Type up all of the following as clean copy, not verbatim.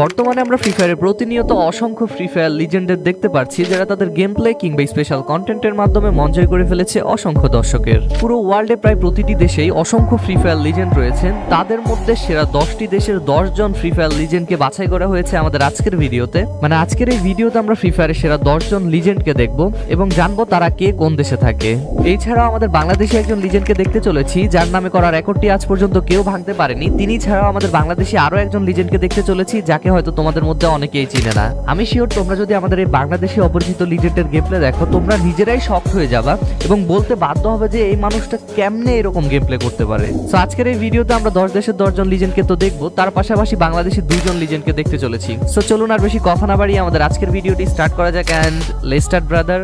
বর্তমানে আমরা ফ্রি ফায়ারে প্রতিনিয়ত অসংখ্য ফ্রি ফায়ার লিজেন্ডের দেখতে পাচ্ছি যারা তাদের গেম প্লে কিংবা স্পেশাল কন্টেন্টের মাধ্যমে মন জয় করে ফেলেছে অসংখ্য দর্শকের। পুরো ওয়ার্ল্ডে প্রায় প্রতিটি দেশেই অসংখ্য ফ্রি ফায়ার লিজেন্ড রয়েছেন। তাদের মধ্যে সেরা 10টি দেশের 10 জন ফ্রি ফায়ার লিজেন্ডকে বাছাই করা হয়েছে আমাদের আজকের ভিডিওতে। মানে আজকের এই ভিডিওতে আমরা ফ্রি ফায়ারের সেরা 10 জন লিজেন্ডকে দেখব এবং জানবো তারা কে কোন দেশে থাকে। এছাড়াও আমাদের বাংলাদেশে একজন লিজেন্ডকে দেখতে চলেছি যার নামে করা রেকর্ডটি আজ পর্যন্ত কেউ ভাঙতে পারেনি। তিনি ছাড়াও আমাদের বাংলাদেশে আরো একজন লিজেন্ডকে দেখতে চলেছি যাকে হয়তো তোমাদের মধ্যে অনেকেই চিনে না। আমি শিওর তোমরা যদি আমাদের এই বাংলাদেশি অপরিচিত লিজেন্ডের গেমপ্লে দেখো তোমরা নিজেরাই শক হয়ে যাবা এবং বলতে বাধ্য হবে যে এই মানুষটা কেমনে এরকম গেমপ্লে করতে পারে। সো আজকের এই ভিডিওতে আমরা 10 দেশের 10 জন লিজেন্ডকে তো দেখবো, তার পাশাপাশি বাংলাদেশি 2 জন লিজেন্ডকে দেখতে চলেছি। সো চলুন আর বেশি কথা না বাড়িয়ে আমাদের আজকের ভিডিওটি স্টার্ট করা যাক। And let's start brother.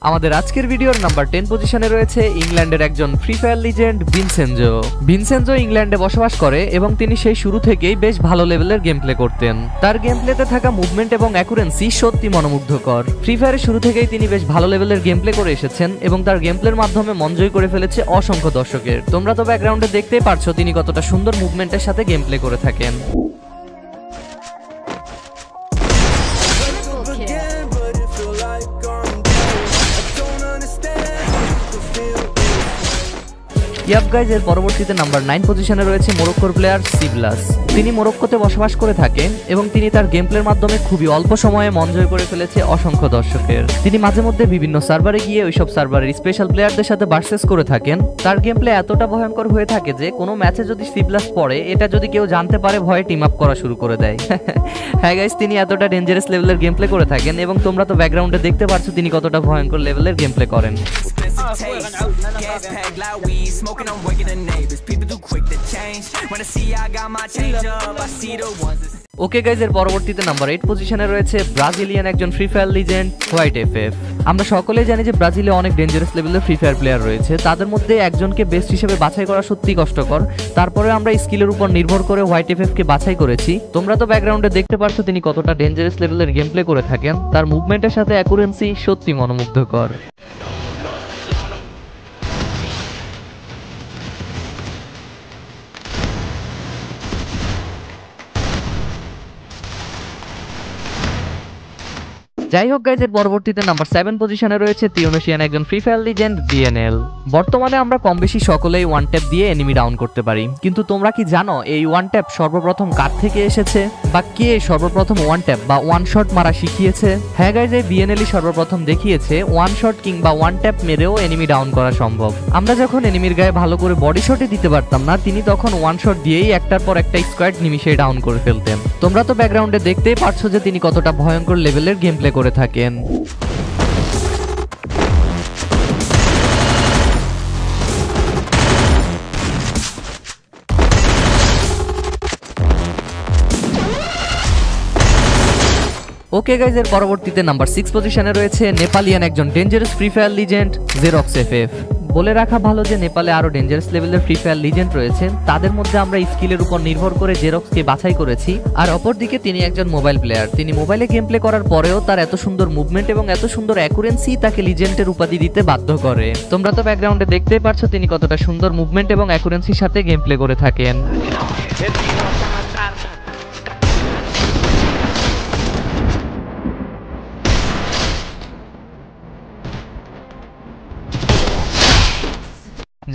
আমাদের আজকের ভিডিওর নাম্বার 10 পজিশনে রয়েছে ইংল্যান্ডের একজন free fire legend Vincenzo. Vincenzo ইংল্যান্ডে বসবাস করে এবং তিনি সেই শুরু থেকেই বেশ ভালো লেভেলের গেম প্লে করতেন। তার গেম প্লেতে থাকা মুভমেন্ট এবং অ্যাকুরেন্সি সত্যি মনোমুগ্ধকর। ফ্রি ফায়ারের শুরু থেকেই তিনি বেশ ভালো লেভেলের গেম প্লে করে এসেছেন এবং তার গেম প্লের মাধ্যমে মন জয় করে ফেলেছে অসংখ্য দর্শকের। তোমরা তো ব্যাকগ্রাউন্ডে দেখতেই পারছো তিনি কতটা সুন্দর মুভমেন্টের সাথে গেম প্লে করে থাকেন। ইয়াপ গাইজ, এর পরবর্তীতে নাম্বার 9 পজিশনে রয়েছে মরক্কোর প্লেয়ার সিবলাস। তিনি মরক্কোতে বসবাস করে থাকেন এবং তিনি তার গেম প্লের মাধ্যমে খুবই অল্প সময়ে মন জয় করে ফেলেছে অসংখ্য দর্শকের। তিনি মাঝে মধ্যে বিভিন্ন সার্ভারে গিয়ে ওইসব সার্ভারের স্পেশাল প্লেয়ারদের সাথে ভার্সেস করে থাকেন। তার গেম প্লে এতটা ভয়ঙ্কর হয়ে থাকে যে কোনো ম্যাচে যদি সিবলাস পড়ে এটা যদি কেউ জানতে পারে ভয়ে টিম আপ করা শুরু করে দেয়। হ্যাঁ গাইজ, তিনি এতটা ডেঞ্জারাস লেভেলের গেম প্লে করে থাকেন এবং তোমরা তো ব্যাকগ্রাউন্ডে দেখতে পারছো তিনি কতটা ভয়ঙ্কর লেভেলের গেম প্লে করেন। Gas pack, loud weed, smoking, I'm waking the neighbors. People too quick to change. When I see I got my change up, I see the ones that... okay guys, এর পরবর্তীতে number 8 পজিশনে রয়েছে Brazilian একজন free fire legend white FF. আমরা সকলেই জানি যে ব্রাজিলে অনেক ডেঞ্জারাস লেভেলের ফ্রি ফায়ার প্লেয়ার রয়েছে। তাদের মধ্যে একজনকে বেস্ট হিসেবে বাছাই করা সত্যি কষ্টকর। তারপরে আমরা স্কিলের উপর নির্ভর করে হোয়াইট এফএফ কে বাছাই করেছি। তোমরা তো ব্যাকগ্রাউন্ডে দেখতে পারছো তিনি কতটা ডেঞ্জারাস লেভেলের গেম প্লে করে থাকেন। তার মুভমেন্টের সাথে অ্যাকুরেন্সি সত্যি মনোমুগ্ধকর। যাই হোক গাইজ, এর পরবর্তীতে নাম্বার 7 পজিশনে রয়েছে তিউনেশিয়ান একজন ফ্রি ফায়ার লিজেন্ড ডিএনএল। বর্তমানে আমরা কম বেশি সকলেই ওয়ান ট্যাপ দিয়ে এনিমি ডাউন করতে পারি, কিন্তু তোমরা কি জানো এই ওয়ান ট্যাপ সর্বপ্রথম কার থেকে এসেছে বা কে সর্বপ্রথম ওয়ান ট্যাপ বা ওয়ান শট মারা শিখিয়েছে? হ্যাঁ গাইজ, এই বিএনএলই সর্বপ্রথম দেখিয়েছে ওয়ান শট কিংবা ওয়ান ট্যাপ মেরেও এনিমি ডাউন করা সম্ভব। আমরা যখন এনিমির গায়ে ভালো করে বডি শটই দিতে পারতাম না, তিনি তখন ওয়ান শট দিয়েই একটার পর একটা স্কোয়াড নিমিশে ডাউন করে ফেলতেন। তোমরা তো ব্যাকগ্রাউন্ডে দেখতেই পারছো যে তিনি কতটা ভয়ঙ্কর লেভেলের গেম প্লে করে থাকেন। ওকে গাইজ, এর পরবর্তীতে নাম্বার 6 পজিশনে রয়েছে নেপালিয়ান একজন dangerous free fire legend xerox FF. বলে রাখা ভালো যে নেপালে আরো ডেঞ্জারাস লেভেলের ফ্রি ফায়ার লিজেন্ড রয়েছেন। তাদের মধ্যে আমরা স্কিলের উপর নির্ভর করে জেরক্সকে বাছাই করেছি। আর অপরদিকে তিনি একজন মোবাইল প্লেয়ার। তিনি মোবাইলে গেম প্লে করার পরেও তার এত সুন্দর মুভমেন্ট এবং এত সুন্দর অ্যাকুরেন্সি তাকে লিজেন্ডের উপাধি দিতে বাধ্য করে। তোমরা তো ব্যাকগ্রাউন্ডে দেখতেই পারছো তিনি কতটা সুন্দর মুভমেন্ট এবং অ্যাকুরেন্সির সাথে গেম প্লে করে থাকেন।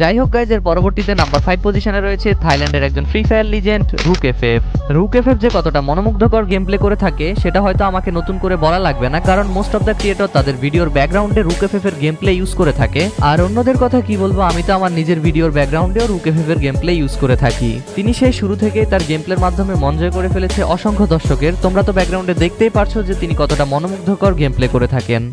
যাই হোক গাইজ, এর পরবর্তীতে নাম্বার 5 পজিশনে রয়েছে থাইল্যান্ডের একজন free fire legend Rook FF. Rook FF যে কতটা মনোমুগ্ধকর গেম প্লে করে থাকে সেটা হয়তো আমাকে নতুন করে বলা লাগবে না, কারণ মোস্ট অফ দ্য ক্রিয়েটর তাদের ভিডিওর ব্যাকগ্রাউন্ডে রুক এফএফ এর গেম প্লে ইউজ করে থাকে। আর অন্যদের কথা কি বলবো, আমি তো আমার নিজের ভিডিওর ব্যাকগ্রাউন্ডেও রুক এফএফ এর গেম প্লে ইউজ করে থাকি। তিনি সেই শুরু থেকেই তার গেম প্লের মাধ্যমে মন জয় করে ফেলেছে অসংখ্য দর্শকের। তোমরা তো ব্যাকগ্রাউন্ডে দেখতেই পারছো যে তিনি কতটা মনোমুগ্ধকর গেম প্লে করে থাকেন।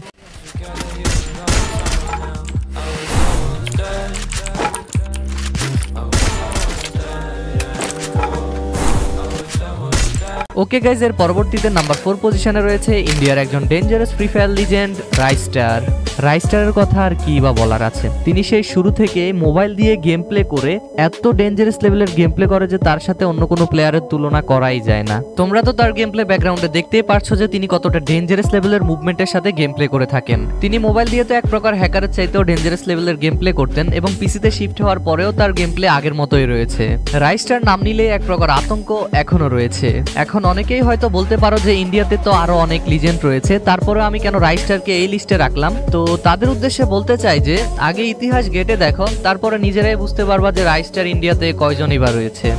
ওকে গাইজ, এর পরবর্তীতে নাম্বার 4 পজিশনে রয়েছে ইন্ডিয়ার একজন ডেঞ্জারাস ফ্রি ফায়ার লিজেন্ড রাইস্টার। রাইস্টারের কথা আর কি বা বলার আছে, তিনি সেই শুরু থেকে মোবাইল দিয়ে গেম প্লে করে এত ডেঞ্জারাস লেভেলের গেম প্লে করে যে তার সাথে অন্য কোনো প্লেয়ারের তুলনা করাই যায় না। তোমরা তো তার গেম প্লে ব্যাকগ্রাউন্ডে দেখতেই পারছো যে তিনি কতটা ডেঞ্জারাস লেভেলের মুভমেন্টের সাথে গেম প্লে করে থাকেন। তিনি মোবাইল দিয়ে তো এক প্রকার হ্যাকারের চাইতেও ডেঞ্জারাস লেভেলের গেম প্লে করতেন এবং পিসিতে শিফট হওয়ার পরেও তার গেম প্লে আগের মতোই রয়েছে। রাইস্টার নাম নিলে এক প্রকার আতঙ্ক এখনো রয়েছে। এখন অনেকেই হয়তো বলতে পারো যে ইন্ডিয়াতে তো আরো অনেক লিজেন্ড রয়েছে, তারপরে আমি কেন রাইস্টারকে এই লিস্টে রাখলাম। তো তাদের উদ্দেশ্যে বলতে চাই যে আগে ইতিহাস ঘেটে দেখো, তারপরে নিজেরাই বুঝতে পারবা যে রাইস্টার ইন্ডিয়াতে কয়জনই বা রয়েছে।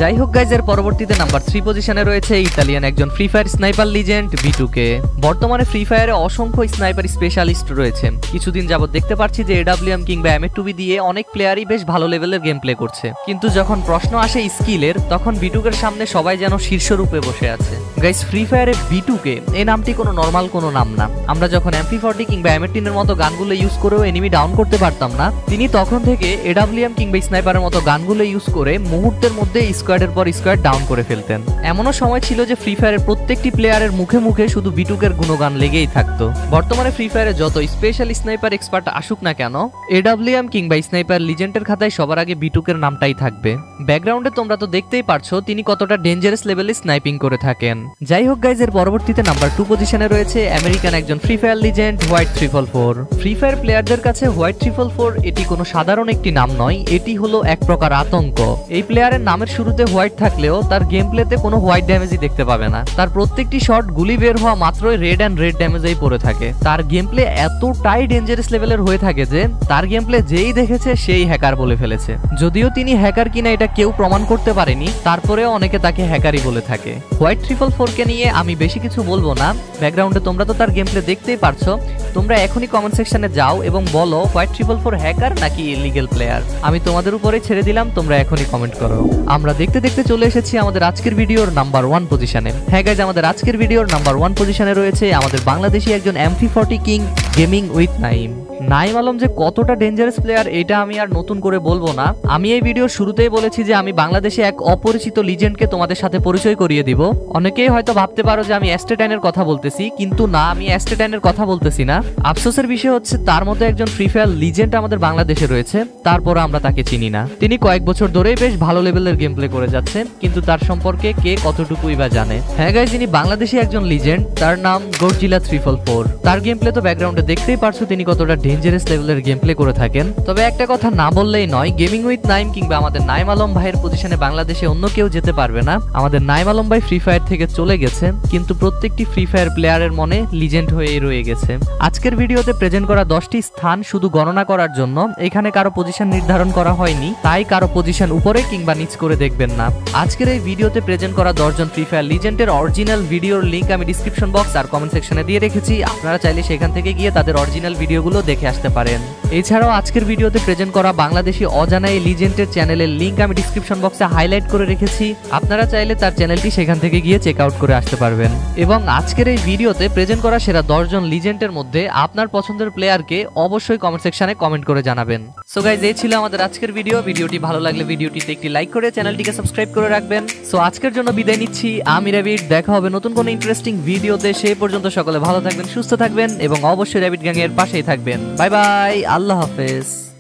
যাই হোক গাইজ, এর পরবর্তীতে নাম্বার 3 পজিশনে রয়েছে ইতালিয়ান একজন free fire sniper legend B2K। বর্তমানে ফ্রি ফায়ারে অসংখ্য স্নাইপার স্পেশালিস্ট রয়েছে। কিছুদিন যাবত দেখতে পাচ্ছি যে AWM কিংবা M2B দিয়ে অনেক প্লেয়ারই বেশ ভালো লেভেলের গেম প্লে করছে, কিন্তু যখন প্রশ্ন আসে স্কিলের, তখন B2K-র সামনে সবাই যেন শীর্ষরূপে বসে আছে। গাইজ, ফ্রি ফায়ারে B2K এই নামটি কোনো নর্মাল কোনো নাম না। আমরা যখন MP40 কিংবা M18 এর মতো গানগুলো ইউজ করেও এনিমি ডাউন করতে পারতাম না, তিনি তখন থেকে AWM কিংবা স্নাইপারের মতো গানগুলো ইউজ করে মুহূর্তের মধ্যে স্কোয়াডের পর স্কোয়াড ডাউন করে ফেলতেন। এমনও সময় ছিল যে ফ্রি ফায়ারের প্রত্যেকটি প্লেয়ারের মুখে মুখে শুধু B2K-র গুণগান লেগেই থাকতো। বর্তমানে ফ্রি ফায়ারে যত স্পেশাল স্নাইপার এক্সপার্ট আসুক না কেন, AWM কিংবা স্নাইপার লিজেন্ডের খাতায় সবার আগে B2K-র নামটাই থাকবে। ব্যাকগ্রাউন্ডে তোমরা তো দেখতেই পারছো তিনি কতটা ডেঞ্জারাস লেভেলে স্নাইপিং করে থাকেন। যাই হোক গাইজ, এর পরবর্তীতে নাম্বার 2 পজিশনে রয়েছে আমেরিকান একজন free fire legend white 344। Free fire প্লেয়ারদের কাছে হোয়াইট 344 এটি কোনো সাধারণ একটি নাম নয়, এটি হলো এক প্রকার আতঙ্ক। এই প্লেয়ারের নামের শুরুতে হোয়াইট থাকলেও তার গেম প্লেতে কোনো হোয়াইট ড্যামেজই দেখতে পাবে না। তার প্রত্যেকটি শট গুলি বের হওয়া মাত্রই রেড অ্যান্ড রেড ড্যামেজেই পড়ে থাকে। তার গেম প্লে এতটাই ডেঞ্জারাস লেভেলের হয়ে থাকে যে তার গেম প্লে যেই দেখেছে সেই হ্যাকার বলে ফেলেছে। যদিও তিনি হ্যাকার কিনা এটা কেউ প্রমাণ করতে পারেনি, তারপরেও অনেকে তাকে হ্যাকারই বলে থাকে। হোয়াইট 344-কে নিয়ে আমি বেশি কিছু বলবো না। ব্যাকগ্রাউন্ডে তোমরা তো তার গেম প্লে দেখতেই পারছো। তোমরা এখনই কমেন্ট সেকশনে যাও এবং বলো হোয়াইট 344 হ্যাকার নাকি ইলিগেল প্লেয়ার। আমি তোমাদের উপরে ছেড়ে দিলাম, তোমরা এখনই কমেন্ট করো। আমরা দেখতে দেখতে চলে এসেছি আমাদের আজকের ভিডিওর নাম্বার 1 পজিশনে। হ্যাঁ গাইজ, আমাদের আজকের ভিডিওর নাম্বার 1 পজিশনে রয়েছে আমাদের বাংলাদেশি একজন MP40 king gaming with Naim. Naim Alam যে কতটা ডেঞ্জারাস প্লেয়ার এটা আমি আর নতুন করে বলবো না। আমি এই ভিডিওর শুরুতেই বলেছি যে আমি বাংলাদেশে এক অপরিচিত লিজেন্ডকে তোমাদের সাথে পরিচয় করিয়ে দিব। অনেকেই হয়তো ভাবতে পারো যে আমি অ্যাস্টেটাইনের কথা বলতেছি, কিন্তু না, আমি অ্যাস্টেটাইনের কথা বলতেছি না। আফসোসের বিষয় হচ্ছে তার মতো একজন ফ্রি ফায়ার লিজেন্ড আমাদের বাংলাদেশে রয়েছে, তারপর আমরা তাকে চিনি না। তিনি কয়েক বছর ধরেই বেশ ভালো লেভেলের গেম প্লে করে যাচ্ছে, কিন্তু তার সম্পর্কে কে কতটুকুই বা জানে। হ্যাঁ গাইজ, যিনি বাংলাদেশি একজন লিজেন্ড, তার নাম গডজিলা 344। তার গেম প্লে তো ব্যাকগ্রাউন্ডে দেখতেই পারছো তিনি কতটা ডেঞ্জারাস লেভেলের গেম প্লে করে থাকেন। তবে একটা কথা না বললেই নয়, গেমিং উইথ নাইম কিংবা আমাদের নাইম আলম ভাইয়ের পজিশনে বাংলাদেশে অন্য কেউ যেতে পারবে না। আমাদের নাইম আলম ভাই ফ্রি ফায়ার থেকে চলে গেছে, কিন্তু প্রত্যেকটি ফ্রি ফায়ার প্লেয়ারের মনে লিজেন্ড হয়েই রয়ে গেছে। আজকের ভিডিওতে প্রেজেন্ট করা 10টি স্থান শুধু গণনা করার জন্য, এখানে কারো পজিশন নির্ধারণ করা হয়নি, তাই কারো পজিশন উপরে কিংবা নিচ করে দেখবেন না। আজকের এই ভিডিওতে প্রেজেন্ট করা 10 জন ফ্রি ফায়ার লিজেন্ডের অরিজিনাল ভিডিওর লিংক আমি ডিসক্রিপশন বক্স আর কমেন্ট সেকশনে দিয়ে রেখেছি। আপনারা চাইলে সেখান থেকে গিয়ে তাদের অরিজিনাল ভিডিওগুলো দেখে আসতে পারেন। এছাড়াও আজকের ভিডিওতে প্রেজেন্ট করা বাংলাদেশি অজানা এই লিজেন্ডের চ্যানেলের লিংক আমি ডিসক্রিপশন বক্সে হাইলাইট করে রেখেছি। আপনারা চাইলে তার চ্যানেলটি সেখান থেকে গিয়ে চেক আউট করে আসতে পারবেন। এবং আজকের এই ভিডিওতে প্রেজেন্ট করা সেরা 10 জন লিজেন্ডের মধ্যে আপনার পছন্দের প্লেয়ারকে অবশ্যই কমেন্ট সেকশনে কমেন্ট করে জানাবেন। সো গাইজ, এই ছিল আমাদের আজকের ভিডিও। ভিডিওটি ভালো লাগলে ভিডিওটিতে একটি লাইক করে চ্যানেলটিকে সাবস্ক্রাইব করে রাখবেন। সো আজকের জন্য বিদায় নিচ্ছি, আমি র‍্যাবিট। দেখা হবে নতুন কোনো ইন্টারেস্টিং ভিডিওতে। সেই পর্যন্ত সকলে ভালো থাকবেন, সুস্থ থাকবেন এবং অবশ্যই র‍্যাবিট গ্যাং এর পাশেই থাকবেন। বাই বাই, আল্লাহ হাফেজ।